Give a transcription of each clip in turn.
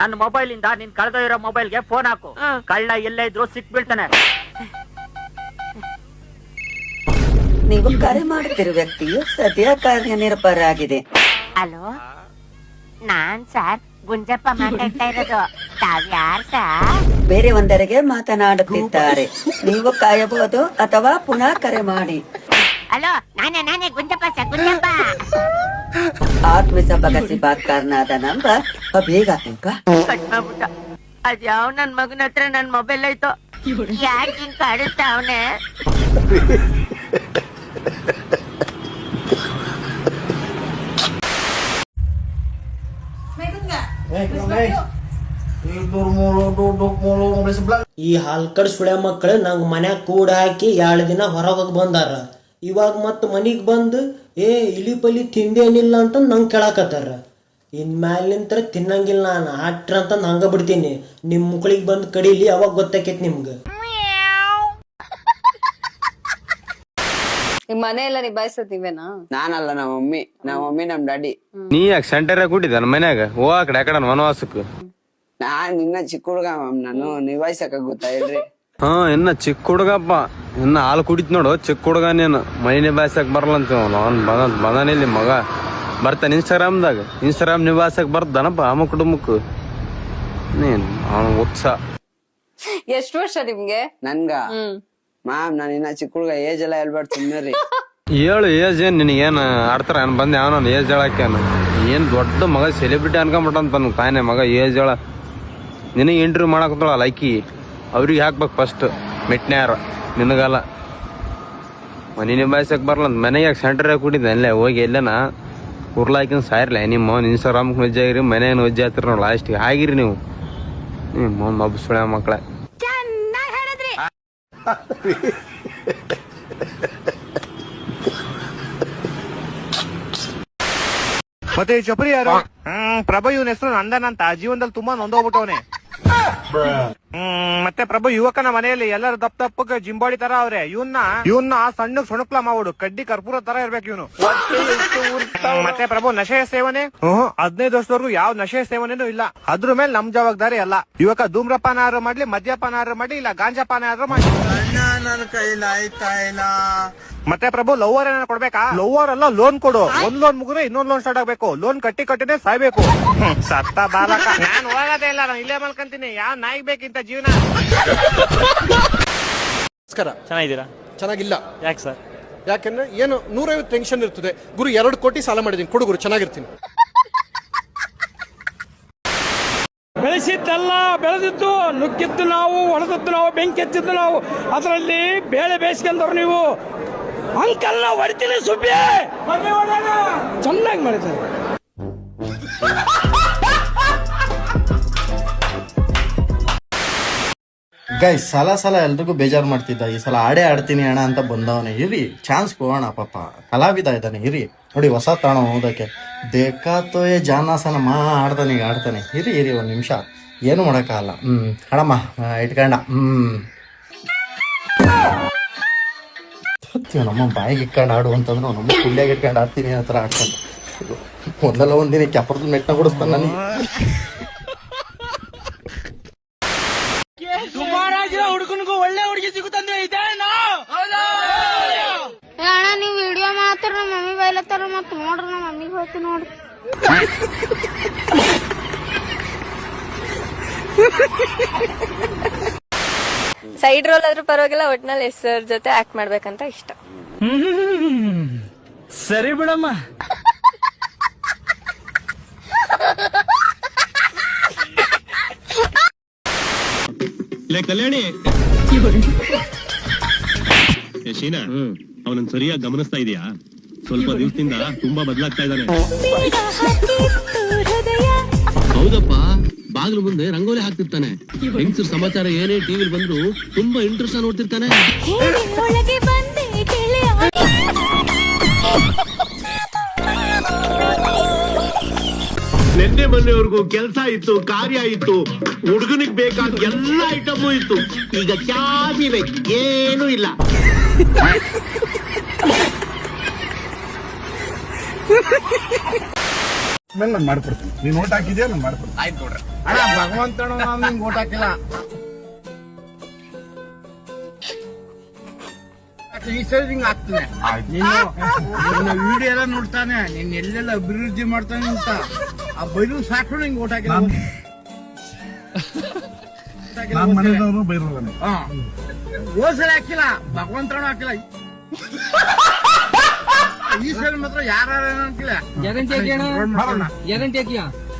ನನ್ನ ಮೊಬೈಲ್ ಇಂದ ನಿನ್ ಕಳೆದೋ ಮೊಬೈಲ್ಗೆ ಫೋನ್ ಹಾಕು. ಕಳ್ಳ ಎಲ್ಲೇ ಇದ್ರು ಸಿಕ್ ಬೀಳ್ತಾನೆ. ನೀವು ಕರೆ ಮಾಡುತ್ತಿರುವ ವ್ಯಕ್ತಿಯು ಸದ್ಯ ಕಾರ್ಯನಿರತರಾಗಿದೆ. ಹಲೋ, ನಾನ್ ಸರ್ ಗುಂಜಪ್ಪ ಮಾತಾಡ್ತಾ ಇರೋದು. ತಾವ್ಯಾರ್ ಸರ್? ಬೇರೆ ಒಂದರಿಗೆ ಮಾತನಾಡುತ್ತಿದ್ದಾರೆ. ನೀವು ಕಾಯಬಹುದು ಅಥವಾ ಪುನಃ ಕರೆ ಮಾಡಿ. ಹಲೋ, ನಾನೇ ಗುಂಜಪ್ಪ ಸರ್, ಗುಂಜಪ್ಪ. आपसे बगल से बात करना था नंबर ಬೇಗ ಕಟ್ ಮಾಡ್ಬಿಟ್ಟ. ಅದ್ಯಾವ ನನ್ ಮಗನ ಹತ್ರ ನನ್ ಮೊಬೈಲ್ ಐತೋ, ಯಾಕೆ ಹಿಂಗ್ ಕಾಡಿಸ್ತಾ ಅವನೇ? ಈ ಹಾಲ್ಕಡ್ ಸುಳೆ ಮಕ್ಕಳು ನಂಗೆ ಮನ್ಯಾಗ ಕೂಡ ಹಾಕಿ 2 ದಿನ ಹೊರಗೆ ಬಂದಾರ. ಇವಾಗ ಮತ್ತೆ ಮನಿಗೆ ಬಂದು ಇಲಿ ಪಲಿ ತಿಂದೇನಿಲ್ಲ ಅಂತ ನಂಗೆ ಕೇಳಾಕತ್ತಾರ. ಇನ್ಮ್ಯಾಲಿಂತ್ರ ತಿನ್ನಂಗಿಲ್ಲ ನಾನು ಆಟ್ರ ಅಂತ ಹಂಗ ಬಿಡ್ತೀನಿ. ನಿಮ್ಮ ಮುಕ್ಳಿಗೆ ಬಂದು ಕಡೀಲಿ, ಅವಾಗ ಗೊತ್ತಾಕೈತಿ ನಿಮ್ಗೆ. ಮನೆಯೆಲ್ಲ ನಿಭಾಯಿಸೋದ್ ನೀವೇನಾ? ನಾನಲ್ಲ, ನಮ್ಮ ಮಮ್ಮಿ ನಮ್ ಡ್ಯಾಡಿ. ನೀ ಯಾಕೆ ಸೆಂಟರ್ ಕೂಟಿದ್ದಾನ ಮನ್ಯಾಗ ಹೋಗಾಕಡೆ ಯಾಕಡೆ ವನವಾಸಕ್ಕೆ? ನಾನ್ ಇನ್ನ ಚಿಕ್ಕ ಹುಡುಗ ಮ್ಯಾಮ್, ನಾನು ನಿಭಾಯಿಸಕ ಗೊತ್ತಾ ಹೇಳ್ರಿ. ಇನ್ನ ಚಿಕ್ಕ ಹುಡುಗಪ್ಪ, ಇನ್ನ ಹಾಲು ಕುಡಿತ್ ನೋಡು ಚಿಕ್ಕ ಹುಡುಗ. ನೀನು ಮೈ ನಿಭಾಯಿಸಕ್ ಬರಲ್ಲ ಅಂತ ಬಂದಾನಿಲ್ಲಿ ಮಗ. ಬರ್ತಾನೆ ಇನ್ಸ್ಟಾಗ್ರಾಮ್ ನಿಭಾಯಿಸಕ್ ಬರ್ತಾನಪ್ಪ ಅಮ್ಮ ಕುಟುಂಬಕ್ಕೆ. ನೀನ್ ಉತ್ಸಾಹ. ಎಷ್ಟು ವರ್ಷ ನಿಮ್ಗೆ? ನನ್ಗ ಮ್ಯಾಮ್, ನಾನು ಇನ್ನ ಚಿಕ್ಕ ಹುಡುಗ, ಏಜ್ ಎಲ್ಲ ಹೇಳ್ಬಾರ್ದು ಸುಮ್ಮನೆ. ಹೇಳು ಏಜ್ ಏನ್ ನಿನಗೇನು ಆಡ್ತಾರ ಏನ್ ಬಂದೆ ಅವನ ಏಜ್ ಹೇಳಕ್ಕೇನು? ಏನ್ ದೊಡ್ಡ ಮಗ ಸೆಲೆಬ್ರಿಟಿ ಅನ್ಕೊಂಬಿಟ್ಟಂತ ಬಂದ್ ತಾನೇ ಮಗ ಏಜ್ ಹೇಳ. ನಿನಗೆ ಇಂಟರ್ವ್ಯೂ ಮಾಡಕತ್ತಳ ಆಕಿ, ಅವ್ರಿಗೆ ಹಾಕ್ಬೇಕು ಫಸ್ಟ್ ಮೆಟ್ನ್ಯಾರ, ನಿನಗಲ್ಲ. ಮನಿ ನಿಭಾಯಿಸಕ್ ಬರಲ್ಲ ಅಂತ ಮನೆಗೆ ಯಾಕೆ ಸೆಂಟರ್ ಕೂಟಿದ್ದೆ ಅಲ್ಲೇ ಹೋಗಿ ಎಲ್ಲನ ಉರ್ಲಾಕಿನ ಸಾಯಿರ್ಲ. ನಿಮ್ಮ ಇನ್ಸ್ಟಾಗ್ರಾಮ್ ವಜ್ಜೆ ಆಗಿರಿ, ಮನೇನು ವಜ್ಜೆ ಆಗ್ತಿರಿ ನೋಡಿ ಲಾಸ್ಟಿಗೆ ಆಗಿರಿ ನೀವು. ನಿಮ್ಮ ಮಬ್ಬ ಸುಳ್ಯ ಮಕ್ಕಳ. ಮತ್ತೆ ಚಪ್ರಿ ಯಾರು? ಪ್ರಭು, ಇವನ ಹೆಸರು ನಂದನ್ ಅಂತ. ಜೀವನದಲ್ಲಿ ತುಂಬಾ ನೊಂದೋಗ್ಬಿಟ್ಟವನೆ. ಮತ್ತೆ ಪ್ರಭು ಯುವಕನ ಮನೆಯಲ್ಲಿ ಎಲ್ಲರೂ ದಪ್ಪಗೆ ಜಿಂಬಾಡಿ ತರ ಅವ್ರೆ. ಇವನ್ನ ಸಣ್ಣಗ್ ಸೊಣಕ್ಲ ಮಾಡ್ಬಿಡು, ಕಡ್ಡಿ ಕರ್ಪೂರ ತರ ಇರ್ಬೇಕು ಇವನು. ಮತ್ತೆ ಪ್ರಭು ನಶೆಯ ಸೇವನೆ 15 ವರ್ಷದವರೆಗೂ ಯಾವ ನಶೆಯ ಸೇವನೆನೂ ಇಲ್ಲ. ಅದ್ರ ಮೇಲೆ ನಮ್ ಜವಾಬ್ದಾರಿ ಅಲ್ಲ. ಯುವಕ ಧೂಮ್ರಪಾನ ಆದ್ರೂ ಮಾಡ್ಲಿ, ಮದ್ಯಪಾನ ಆದ್ರೂ ಮಾಡ್ಲಿ, ಇಲ್ಲ ಗಾಂಜಾಪಾನ ಆದ್ರೂ ಮಾಡ್ಲಿ. ನನ್ನ ಕೈಲಿ ಆಯ್ತಾ ಇಲ್ಲ. ಮತ್ತೆ ಪ್ರಭು ಲವ್ವರ್ ಏನಾರ ಕೊಡ್ಬೇಕಾ? ಲವ್ವರ್ ಅಲ್ಲ, ಲೋನ್ ಕೊಡು. ಒಂದ್ ಲೋನ್ ಮುಗಿದ್ರೆ ಇನ್ನೊಂದ್ ಲೋನ್ ಸ್ಟಾರ್ಟ್ ಆಗ್ಬೇಕು. ಲೋನ್ ಕಟ್ಟಿನೇ ಸಾಯ್ಬೇಕು. ಸತ್ತ ಬಾಲಕ. ನಾನ್ ಹೋಗೋದೇ ಇಲ್ಲ, ನಾನು ಇಲ್ಲೇ ಮಲ್ಕೊಂತೀನಿ. ಯಾವ ನಾಯಿಗ್ ಬೇಕಿಂತ ಜೀವನ? ನಮಸ್ಕಾರ. ಚೆನ್ನಾಗಿದ್ದೀರಾ? ಚೆನ್ನಾಗಿಲ್ಲ. ಯಾಕೆ ಸರ್? ಯಾಕಂದ್ರೆ ಏನು 150 ಟೆನ್ಷನ್ ಇರ್ತದೆ. ಗುರು 2 ಕೋಟಿ ಸಾಲ ಮಾಡಿದೀನಿ, ಕೊಡು ಗುರು, ಚೆನ್ನಾಗಿರ್ತೀನಿ. ಬೆಳೆಸಿದ್ದಲ್ಲ, ಬೆಳೆದಿದ್ದು, ನುಗ್ಗಿದ್ದು ನಾವು, ಹೊಡೆದದ್ದು ನಾವು, ಬೆಂಕಿ ಎತ್ತಿದ್ದು ನಾವು. ಅದರಲ್ಲಿ ಬೇಳೆ ಬೇಯಿಸ್ಕೊಂಡವ್ರು ನೀವು. ಅಂಕಲ್ನ ಹೊಡಿತೀನಿ ಸುಬ್ಬಿ, ಚೆನ್ನಾಗಿ ಮಾಡಿದ್ದಾರೆ. ಗೈಸ್, ಸಲ ಎಲ್ರಿಗೂ ಬೇಜಾರು ಮಾಡ್ತಿದ್ದ. ಈ ಸಲ ಆಡ್ತೀನಿ ಅಣ್ಣ ಅಂತ ಬಂದವನೇ. ಇರಿ, ಚಾನ್ಸ್ ಕೊಡೋಣ. ಪಾಪ ಕಲಾವಿದ ಇದ್ದಾನೆ. ಇರಿ ನೋಡಿ, ಹೊಸ ತಾಣ ಓದಕ್ಕೆ ದೇಕಾತೋ ಜಾನಾಸನ ಆಡ್ತಾನೆ ಇರಿ 1 ನಿಮಿಷ, ಏನು ಮಾಡೋಕ್ಕಾಗಲ್ಲ. ಹಣಮ್ಮ ಇಟ್ಕೊಂಡ. ನಮ್ಮ ಬಾಯಿಗೆ ಇಟ್ಕೊಂಡು ಆಡು ಅಂತಂದ್ರೆ ನಮ್ಮ ಕುಳ್ಳಿಯಾಗಿ ಇಟ್ಕೊಂಡು ಆಡ್ತೀನಿ ಆ ಥರ ಆಡ್ತಾನೆ. ಒಂದಲ್ಲ ಒಂದಿನ ಕೆಪರದ ಮೆಟ್ನ ಕೊಡಿಸ್ತಾನೆ ನನಗೆ. ಹುಡುಗನಿಗೂ ಒಳ್ಳೆ ಹುಡುಗಿ ಸಿಗುತ್ತಂದ್ರೆ ಇದೇನಾ? ಅಣ್ಣ, ನೀವ್ ವಿಡಿಯೋ ಮಾತ್ರ ನಮ್ಮ ಮಮ್ಮಿ ಬೈಲತ್ತಾರ. ಮತ್ ನೋಡ್ರಿ, ನಮ್ಮ ಮಮ್ಮಿಗೆ ಹೋಯ್ತು ನೋಡ್ರಿ. ಸೈಡ್ ರೋಲ್ ಆದ್ರೂ ಪರವಾಗಿಲ್ಲ, ಒಟ್ನಲ್ಲಿ ಹೆಸರ್ ಜೊತೆ ಆಕ್ಟ್ ಮಾಡ್ಬೇಕಂತ ಇಷ್ಟ. ಸರಿ ಬಿಡಮ್ಮ. ಕಲ್ಯಾಣಿ, ಶೀನಾ, ಅವನನ್ನ ಸರಿಯಾಗಿ ಗಮನಿಸ್ತಾ ಇದೀಯಾ? ಸ್ವಲ್ಪ ದಿವಸದಿಂದ ತುಂಬಾ ಬದಲಾಗ್ತಾ ಇದ್ದಾನೆ. ಹೌದಪ್ಪ, ಬಾಗಿಲು ಮುಂದೆ ರಂಗೋಲಿ ಹಾಕ್ತಿರ್ತಾನೆ. ಹೆಂಗಸರು ಸಮಾಚಾರ ಏನೇ ಟಿವಿಲಿ ಬಂದ್ರು ತುಂಬಾ ಇಂಟ್ರೆಸ್ಟ್ ನೋಡ್ತಿರ್ತಾನೆ. ನಿನ್ನೆ ಮೊನ್ನೆವರೆಗೂ ಕೆಲಸ ಇತ್ತು, ಕಾರ್ಯ ಇತ್ತು, ಹುಡುಗನಿಗೆ ಬೇಕಾದ ಎಲ್ಲ ಐಟಮು ಇತ್ತು. ಈಗ ಚಾವಿವೆ, ಏನೂ ಇಲ್ಲ. ಆಮೇಲೆ ನಾನು ಮಾಡ್ಕೊಡ್ತೀನಿ. ನೀನ್ ಓಟ್ ಹಾಕಿದ್ಯಾ, ನಾನು ಮಾಡ್ಕೊಡ್ತೀನಿ. ಆಯ್ತು ನೋಡ್ರಿ ಅಣ್ಣ, ಭಗವಂತಣ್ಣ ನಾನು ನಿಂಗೆ ಓಟ್ ಹಾಕಿಲ್ಲ. ಈ ಸರಿ ಹಿಂಗ್ ಆಗ್ತಾನೆ. ನೀನು ವಿಡಿಯೋ ಎಲ್ಲ ನೋಡ್ತಾನೆ, ನೀನ್ ಎಲ್ಲೆಲ್ಲ ಅಭಿವೃದ್ಧಿ ಮಾಡ್ತಾನೆ ಅಂತ ಆ ಬೈರು ಸಾಕು ನಿಂಗೆ ಓಟ್ ಹಾಕಿಲ್ಲ. ಮನೆಯವರು ಬೈರು ಹೋದ್ಸರಿ ಹಾಕಿಲ್ಲ, ಭಗವಂತಣ್ಣ ಹಾಕಿಲ್ಲ. ಈ ಸರಿ ಮಾತ್ರ ಯಾರು ಹಾಕಿಲ್ಲ. ಗ್ಯಾರಂಟಿ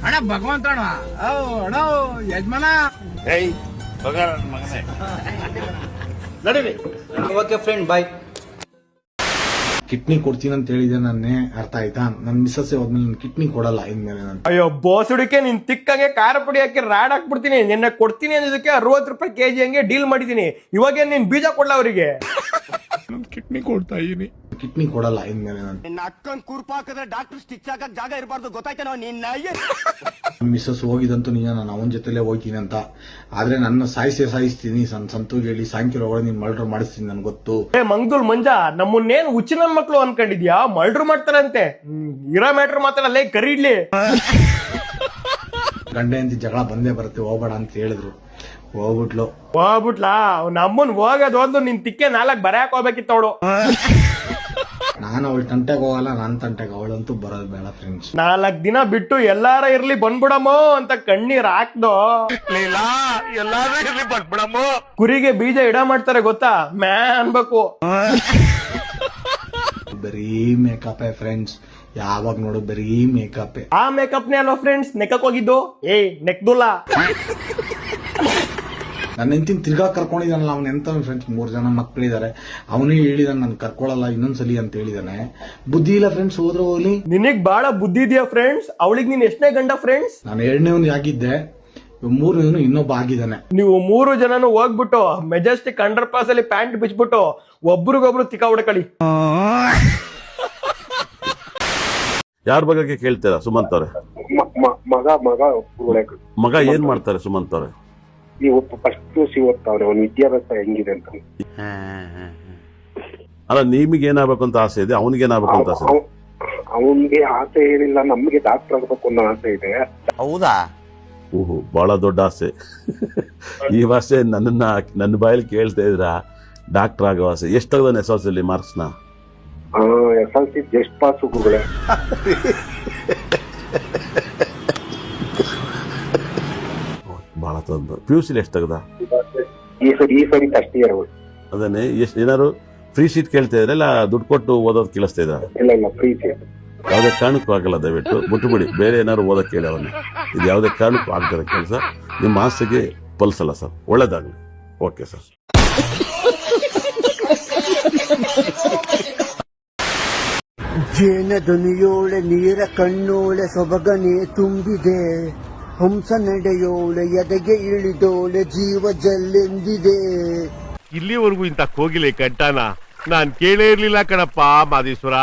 ಅಣ್ಣ ಭಗವಂತಣ್ಣ ಅಣ್ಣ ಯಜಮಾನ ನಡೀರಿ. ಓಕೆ ಫ್ರೆಂಡ್, ಬಾಯ್. ಕಿಡ್ನಿ ಕೊಡ್ತೀನಿ ಅಂತ ಹೇಳಿದೆ ನಾನೇ, ಅರ್ಥ ಆಯ್ತಾ? ನನ್ ಮಿಸ್ಸಸ್ ಹೋದ್ಮೇಲೆ ನನ್ ಕಿಡ್ನಿ ಕೊಡಲ್ಲ ಇನ್ಮೇಲೆ ನಾನು. ಅಯ್ಯೋ ಬೋಸುಡಿಕೆ, ನಿನ್ ತಿಕ್ಕಂಗೆ ಖಾರ ಪುಡಿ ಹಾಕಿ ರಾಡ್ ಹಾಕ್ಬಿಡ್ತೀನಿ. ನಿನ್ನೆ ಕೊಡ್ತೀನಿ ಅನ್ನೋದಕ್ಕೆ 60 ರೂಪಾಯಿ ಕೆಜಿ ಹಂಗೆ ಡೀಲ್ ಮಾಡಿದೀನಿ. ಇವಾಗ ನೀನ್ ಬೀಜ ಕೊಡ್ಲ ಅವರಿಗೆ? ಕಿಡ್ನಿ ಕೊಡ್ತಾ ಇದೀನಿ. ಕಿಡ್ನಿ ಕೊಡಲ್ಲ ಇನ್ಮೇಲೆ ನಾನು. ನಿನ್ನ ಅಕ್ಕನ್ ಕೂರ್ಪ ಹಾಕಿದ್ರೆ ಡಾಕ್ಟರ್ ಸ್ಟಿಚ್ ಹಾಕಕ್ ಜಾಗ ಇರಬಾರ್ದು, ಗೊತ್ತಾಯ್ತೇನೋ ನಿನ್ನ? ಮಿಸ್ಸಸ್ ಹೋಗಿದಂತೂ ನಿಜ, ನಾನು ಅವನ ಜೊತೆಲೆ ಹೋಗ್ತೀನಿ ಅಂತ. ಆದ್ರೆ ನನ್ನ ಸಾಯಿಸ್ತೀನಿ ಸಂತೂಗ್ ಹೇಳಿ ಸಾಯಂಕಾಲ ಒಳಗೆ ನೀನ್ ಮರ್ಡರ್ ಮಾಡಿಸ್ತೀನಿ ನನ್ಗೆ ಗೊತ್ತು. ಮಂಗ್ದೂಲ್ ಮಂಜ, ನಮ್ಮನ್ನೇನ್ ಹುಚ್ಚಿನ ಮಕ್ಳು ಅನ್ಕೊಂಡಿದ್ಯಾ? ಮರ್ಡರ್ ಮಾಡ್ತಾರಂತೆ. ಇರೋ ಮ್ಯಾಟ್ರ್ ಮಾತಾಡಲ್ಲ, ಕರೀಡ್ಲಿ. ಗಂಡ ಅಂತ ಜಗಳ ಬಂದೇ ಬರುತ್ತೆ, ಹೋಗ್ಬೇಡ ಅಂತ ಹೇಳಿದ್ರು, ಹೋಗ್ಬಿಟ್ಲಾ? ನಮ್ಮನ್ ಹೋಗೋದು ನಿನ್ ತಿಕ್ಕೆ 4 ಬರಕ್ ಹೋಗ್ಬೇಕಿತ್ತು ಅವಳು. ನಾನು ಅವಳ ತಂಟೆಗೆ ಹೋಗಲ್ಲ, ನನ್ನ ತಂಟೆಗೆ ಅವಳಂತೂ ಬರೋದು ಬೇಡ ಫ್ರೆಂಡ್ಸ್. 4 ದಿನ ಬಿಟ್ಟು ಎಲ್ಲಾರ ಇರ್ಲಿ ಬಂದ್ಬಿಡಮೋ ಅಂತ ಕಣ್ಣೀರ್ ಹಾಕ್ದೋ. ಎಲ್ಲಾರು ಇರ್ಲಿ ಬಂದ್ಬಿಡಮ್ಮ. ಕುರಿಗೆ ಬೀಜ ಇಡ ಮಾಡ್ತಾರೆ ಗೊತ್ತಾ? ಮ್ಯಾ ಅನ್ಬೇಕು. ಬರೀ ಮೇಕಪ್ ಫ್ರೆಂಡ್ಸ್, ಯಾವಾಗ ನೋಡು ಬರೀ ಮೇಕಪ್. ಆ ಮೇಕಪ್ನೇ ಅಲ್ವಾ ಫ್ರೆಂಡ್ಸ್ ನೆಕ್ಕಕ್ ಹೋಗಿದ್ದು? ನೆಕ್ದುಲ್ಲ. ನನ್ನ ಹೆಂಡತಿನ ತಿರ್ಗಾ ಕರ್ಕೊಂಡಿದ್ದಾನಲ್ಲ ಅವ್ನ ಎಂತ ಫ್ರೆಂಡ್ಸ್, 3 ಜನ ಮಕ್ಕಳಿದ್ದಾರೆ. ಅವನೇ ಹೇಳಿದಾನೆ ನಾನು ಕರ್ಕೊಳಲ್ಲ ಇನ್ನೊಂದ್ಸಲಿ ಅಂತ ಹೇಳಿದಾನೆ. ಬುದ್ಧಿ ಇಲ್ಲ ಫ್ರೆಂಡ್ಸ್, ಹೋದ್ರೆ ಹೋಗ್ಲಿ. ನಿನಗ್ ಬಾಳ ಬುದ್ಧಿ ಇದೆಯಾ ಫ್ರೆಂಡ್ಸ್? ಅವಳಿಗೆ ನೀನ್ ಎಷ್ಟನೇ ಗಂಡ ಫ್ರೆಂಡ್ಸ್? ನಾನು 2ನೇವನು ಆಗಿದ್ದೆ, 3ನೇವನು ಇನ್ನೊಬ್ಬ ಆಗಿದ್ದಾನೆ. ನೀವು 3 ಜನನು ಹೋಗ್ಬಿಟ್ಟು ಮೆಜೆಸ್ಟಿಕ್ ಅಂಡರ್ ಪಾಸ್ ಅಲ್ಲಿ ಪ್ಯಾಂಟ್ ಬಿಚ್ಬಿಟ್ಟು ಒಬ್ರಿಗೊಬ್ರು ತಿಕ್ಕ ಹೊಡ್ಕೊಳ್ಳಿ. ಯಾರ ಬಗ್ಗೆ ಕೇಳ್ತೀರಾ ಸುಮಂತ್ ಅವ್ರೆ? ಮಗ ಏನ್ ಮಾಡ್ತಾರೆ ಸುಮಂತ್ ಅವ್ರೆ? ಫಸ್ಟ್ ಓದ್ತಾವ್ರೆ, ಅವ್ನ ವಿದ್ಯಾಭ್ಯಾಸ ಹೆಂಗಿದೆ ಅಂತ. ಅಲ್ಲ, ನಿಮಗೆ ಏನಾಗಬೇಕು ಅಂತ ಆಸೆ ಇದೆ, ಅವನಿಗೆ ಏನಾಗಬೇಕು ಅಂತ ಆಸೆ ಇದೆ? ಅವನ್ಗೆ ಆಸೆ ಏನಿಲ್ಲ, ನಮ್ಗೆ ಡಾಕ್ಟರ್ ಆಗ್ಬೇಕು ಅನ್ನೋ ಆಸೆ ಇದೆ. ಹೌದಾ? ಓಹೋ, ಬಹಳ ದೊಡ್ಡ ಆಸೆ. ಈ ಆಸೆ ನನ್ನ ಬಾಯಲ್ಲಿ ಕೇಳ್ತಾ ಇದ್ರ, ಡಾಕ್ಟರ್ ಆಗೋ ಆಸೆ. ಎಷ್ಟಾಗದಾನೆ SLC ಮಾರ್ಕ್ಸ್ನ? SLC ಜಸ್ಟ್ ಪಾಸ್ ಗುರುಗಳೇ. ಬಹಳ ತೊಂದರೆ. PUC ಎಷ್ಟಾಗದ? ಈ ಸರಿ ಫಸ್ಟ್ ಇಯರ್. ಅದನ್ನೇ ಏನಾದ್ರು ಫ್ರೀ ಸೀಟ್ ಕೇಳ್ತಾ ಇದ್ರೆ, ಇಲ್ಲ ದುಡ್ಡು ಕೊಟ್ಟು ಓದೋದು ಕೇಳಿಸ್ತಾ ಇದ್ದಾರೆ? ಇಲ್ಲ ಫ್ರೀ ಸೀಟ್. ಯಾವುದೇ ಕಾರಣಕ್ಕೂ ಆಗಲ್ಲ, ದಯವಿಟ್ಟು ಬಿಟ್ಟುಬಿಡಿ. ಬೇರೆ ಏನಾದ್ರು ಓದಕ್ಕೆ ಕೇಳಿ ಅವನ್ನ. ಇದು ಯಾವುದೇ ಕಾರಣಕ್ಕೂ ಆಗ್ತದೆ ಕೆಲಸ. ನಿಮ್ಮ ಆಸೆಗೆ ಪಲ್ಸಲ್ಲ ಸರ್, ಒಳ್ಳೇದಾಗಲಿ. Okay sir. ಜೇನ ಧ್ವನಿಯೋಳೆ ನೀರ ಕಣ್ಣೋಳೆ ಸೊಬಗನೆ ತುಂಬಿದೆ, ಹಂಸ ನಡೆಯೋಳೆ ಎದೆಗೆ ಇಳಿದೋಳೆ ಜೀವ ಜಲ್ಲೆಂದಿದೆ. ಇಲ್ಲಿವರೆಗೂ ಇಂತ ಕೋಗಿಲೆ ಕಂಟಾನ ನಾನ್ ಕೇಳೇ ಇರ್ಲಿಲ್ಲ ಕಣಪ್ಪ ಮಾದೇಶ್ವರ.